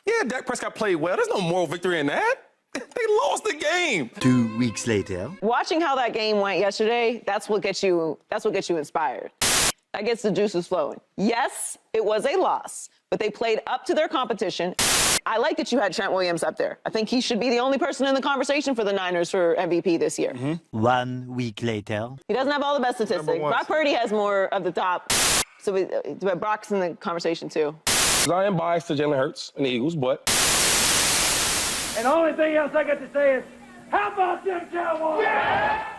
Yeah, Dak Prescott played well. There's no moral victory in that. They lost the game. 2 weeks later. Watching how that game went yesterday, that's what gets you inspired. That gets the juices flowing. Yes, it was a loss, but they played up to their competition. I like that you had Trent Williams up there. I think he should be the only person in the conversation for the Niners for MVP this year. 1 week later. He doesn't have all the best statistics. Brock Purdy has more of the top, but Brock's in the conversation too. I am biased to Jalen Hurts and the Eagles, but... And the only thing else I got to say is, how about them Cowboys? Yeah!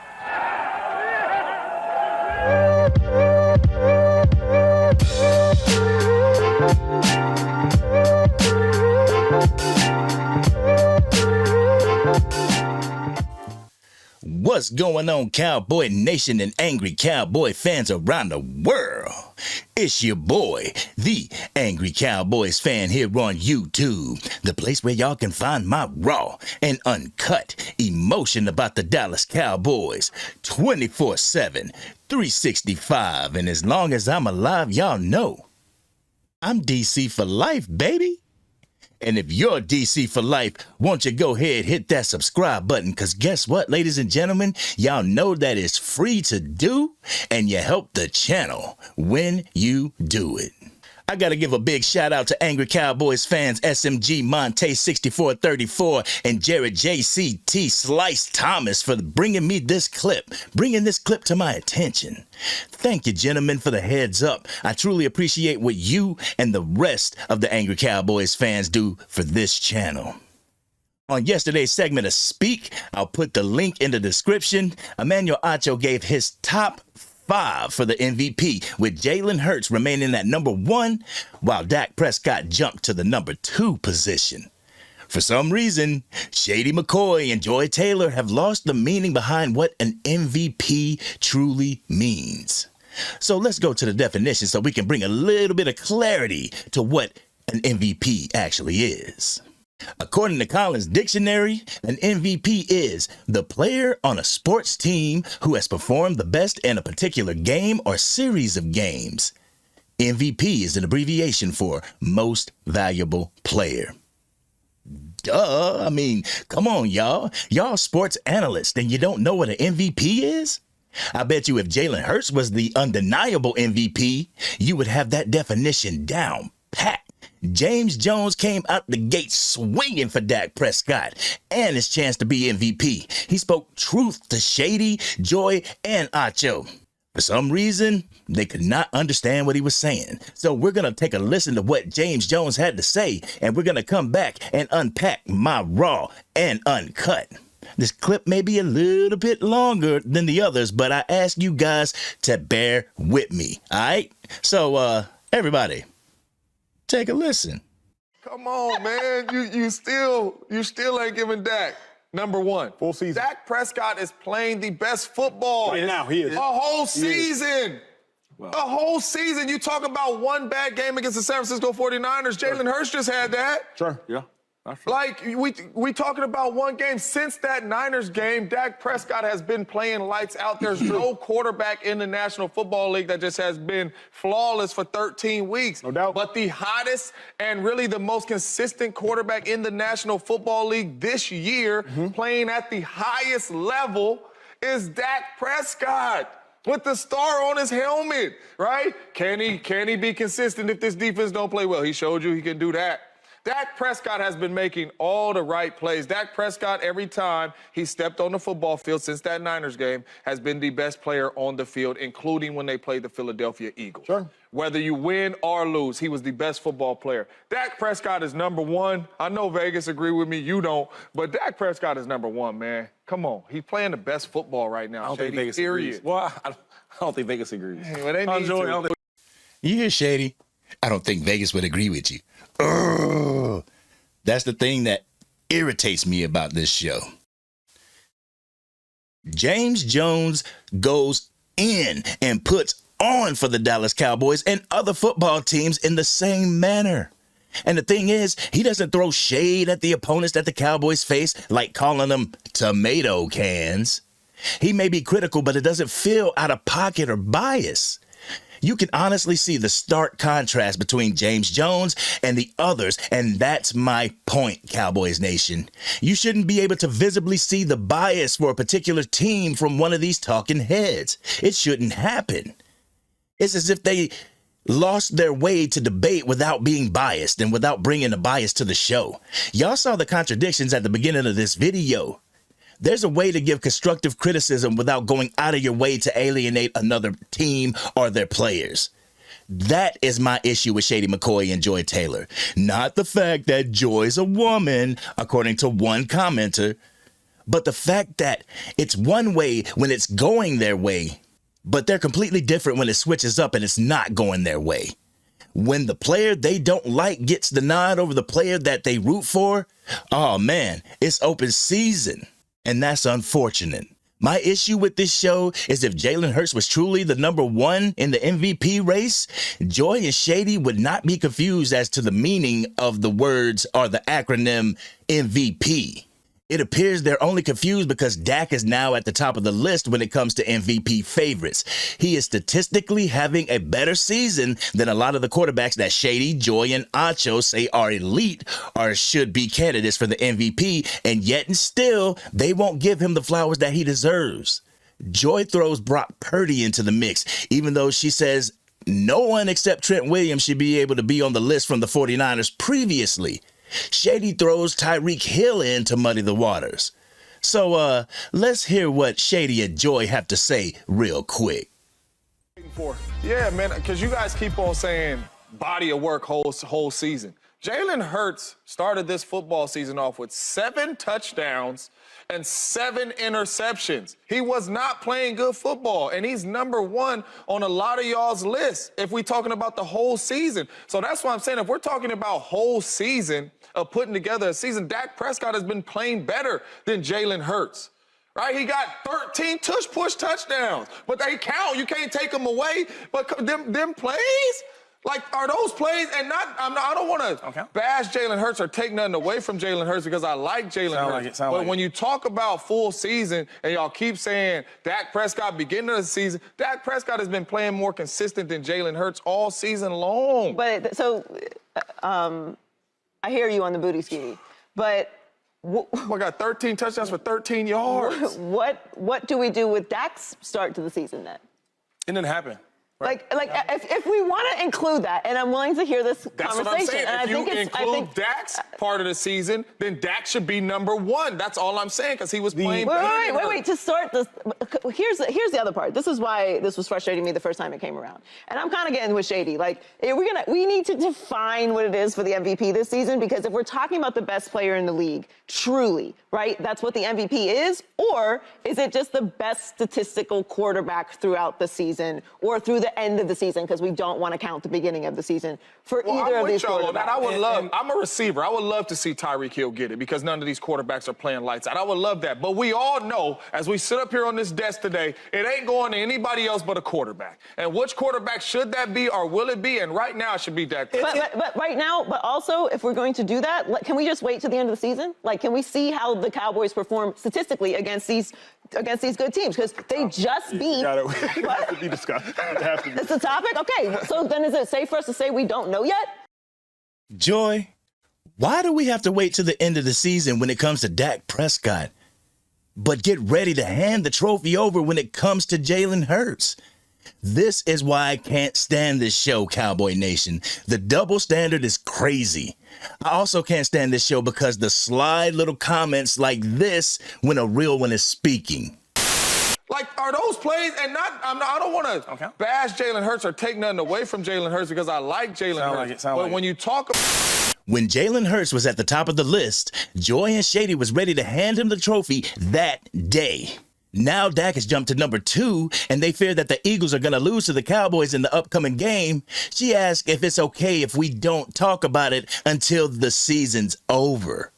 What's going on, Cowboy Nation and angry Cowboy fans around the world? It's your boy, the Angry Cowboys fan here on YouTube, the place where y'all can find my raw and uncut emotion about the Dallas Cowboys 24/7, 365, and as long as I'm alive, y'all know I'm DC for life, baby. And if you're DC for life, won't you go ahead, hit that subscribe button, because guess what, ladies and gentlemen? Y'all know that it's free to do, and you help the channel when you do it. I got to give a big shout out to Angry Cowboys fans SMG Monte 6434 and Jared JCT Slice Thomas for bringing this clip to my attention. Thank you, gentlemen, for the heads up. I truly appreciate what you and the rest of the Angry Cowboys fans do for this channel. On yesterday's segment of Speak, I'll put the link in the description. Emmanuel Acho gave his top 5 for the MVP, with Jalen Hurts remaining at number 1, while Dak Prescott jumped to the number 2 position. For some reason, Shady McCoy and Joy Taylor have lost the meaning behind what an MVP truly means. So let's go to the definition so we can bring a little bit of clarity to what an MVP actually is. According to Collins Dictionary, an MVP is the player on a sports team who has performed the best in a particular game or series of games. MVP is an abbreviation for Most Valuable Player. Duh, I mean, come on, y'all. Y'all sports analysts, and you don't know what an MVP is? I bet you if Jalen Hurts was the undeniable MVP, you would have that definition down pat. James Jones came out the gate swinging for Dak Prescott and his chance to be MVP. He spoke truth to Shady, Joy, and Acho. For some reason, they could not understand what he was saying. So we're going to take a listen to what James Jones had to say, and we're going to come back and unpack my raw and uncut. This clip may be a little bit longer than the others, but I ask you guys to bear with me, all right? So, everybody, take a listen. Come on, man. You still ain't giving Dak number 1. Full season. Dak Prescott is playing the best football. Right now, he is. A whole season. Well. A whole season. You talk about one bad game against the San Francisco 49ers. Jalen Hurts just had that. Sure, yeah. Like, we talking about one game. Since that Niners game, Dak Prescott has been playing lights out. There's no quarterback in the National Football League that just has been flawless for 13 weeks. No doubt. But the hottest and really the most consistent quarterback in the National Football League this year, playing at the highest level, is Dak Prescott. With the star on his helmet, right? Can he be consistent if this defense don't play well? He showed you he can do that. Dak Prescott has been making all the right plays. Dak Prescott, every time he stepped on the football field since that Niners game, has been the best player on the field, including when they played the Philadelphia Eagles. Sure. Whether you win or lose, he was the best football player. Dak Prescott is number 1. I know Vegas agree with me. You don't. But Dak Prescott is number 1, man. Come on. He's playing the best football right now. I don't think Vegas agrees. Well, I don't think Vegas agrees. Hey, well, they need to. You hear, Shady? I don't think Vegas would agree with you. Ugh. That's the thing that irritates me about this show. James Jones goes in and puts on for the Dallas Cowboys and other football teams in the same manner. And the thing is, he doesn't throw shade at the opponents that the Cowboys face, like calling them tomato cans. He may be critical, but it doesn't feel out of pocket or bias. You can honestly see the stark contrast between James Jones and the others, and that's my point, Cowboys Nation. You shouldn't be able to visibly see the bias for a particular team from one of these talking heads. It shouldn't happen. It's as if they lost their way to debate without being biased and without bringing a bias to the show. Y'all saw the contradictions at the beginning of this video. There's a way to give constructive criticism without going out of your way to alienate another team or their players. That is my issue with Shady McCoy and Joy Taylor. Not the fact that Joy's a woman, according to one commenter, but the fact that it's one way when it's going their way, but they're completely different when it switches up and it's not going their way. When the player they don't like gets the nod over the player that they root for, oh man, it's open season. And that's unfortunate. My issue with this show is if Jalen Hurts was truly the number one in the MVP race, Joy and Shady would not be confused as to the meaning of the words or the acronym MVP. It appears they're only confused because Dak is now at the top of the list when it comes to MVP favorites. He is statistically having a better season than a lot of the quarterbacks that Shady, Joy, and Acho say are elite or should be candidates for the MVP, and yet and still, they won't give him the flowers that he deserves. Joy throws Brock Purdy into the mix, even though she says no one except Trent Williams should be able to be on the list from the 49ers previously. Shady throws Tyreek Hill in to muddy the waters. So, let's hear what Shady and Joy have to say real quick. Yeah, man, because you guys keep on saying body of work whole season. Jalen Hurts started this football season off with 7 touchdowns and 7 interceptions. He was not playing good football, and he's number one on a lot of y'all's list if we're talking about the whole season. So that's why I'm saying if we're talking about whole season of putting together a season, Dak Prescott has been playing better than Jalen Hurts. Right? He got 13 push touchdowns, but they count. You can't take them away. But them plays, like, are those plays? And I don't want to bash Jalen Hurts or take nothing away from Jalen Hurts because I like Jalen Hurts. But when you talk about full season and y'all keep saying Dak Prescott beginning of the season, Dak Prescott has been playing more consistent than Jalen Hurts all season long. But so I hear you on the booty ski, but. I got 13 touchdowns for 13 yards. What do we do with Dak's start to the season then? It didn't happen. Right? If we want to include that, and I'm willing to hear this That's conversation. what I'm saying. And if you include Dak's part of the season, then Dak should be number one. That's all I'm saying, because he was playing. Wait. To start this, here's the other part. This is why this was frustrating me the first time it came around. And I'm kind of getting with Shady. Like, we need to define what it is for the MVP this season, because if we're talking about the best player in the league, truly, right, that's what the MVP is? Or is it just the best statistical quarterback throughout the season or through the end of the season, because we don't want to count the beginning of the season for either of these quarterbacks? I'm a receiver. I would love to see Tyreek Hill get it because none of these quarterbacks are playing lights out. I would love that. But we all know, as we sit up here on this desk today, it ain't going to anybody else but a quarterback. And which quarterback should that be, or will it be? And right now it should be Dak Prescott. But right now, but also, if we're going to do that, can we just wait to the end of the season? Like, can we see how the Cowboys perform statistically against these good teams? Because they just beat. It has to be discussed. It's a topic? Okay, so then is it safe for us to say we don't know yet? Joy, why do we have to wait to the end of the season when it comes to Dak Prescott, but get ready to hand the trophy over when it comes to Jalen Hurts? This is why I can't stand this show, Cowboy Nation. The double standard is crazy. I also can't stand this show because the sly little comments like this when a real one is speaking. Like, are those plays? And I don't want to bash Jalen Hurts or take nothing away from Jalen Hurts because I like Jalen Hurts. But when you talk about... When Jalen Hurts was at the top of the list, Joy and Shady was ready to hand him the trophy that day. Now Dak has jumped to number 2, and they fear that the Eagles are going to lose to the Cowboys in the upcoming game. She asked if it's okay if we don't talk about it until the season's over.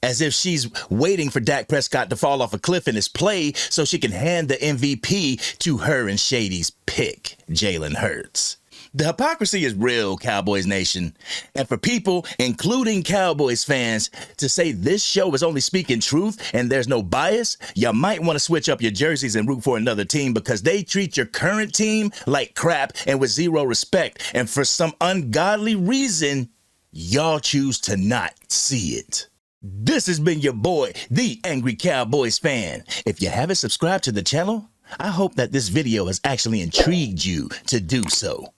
As if she's waiting for Dak Prescott to fall off a cliff in his play so she can hand the MVP to her and Shady's pick, Jalen Hurts. The hypocrisy is real, Cowboys Nation. And for people, including Cowboys fans, to say this show is only speaking truth and there's no bias, you might want to switch up your jerseys and root for another team because they treat your current team like crap and with zero respect. And for some ungodly reason, y'all choose to not see it. This has been your boy, the Angry Cowboys fan. If you haven't subscribed to the channel, I hope that this video has actually intrigued you to do so.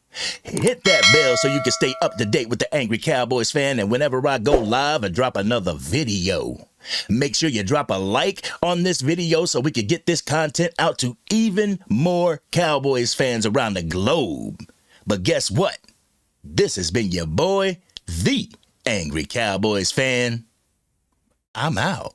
Hit that bell so you can stay up to date with the Angry Cowboys fan, and whenever I go live and drop another video, make sure you drop a like on this video so we can get this content out to even more Cowboys fans around the globe. But guess what? This has been your boy, the Angry Cowboys fan. I'm out.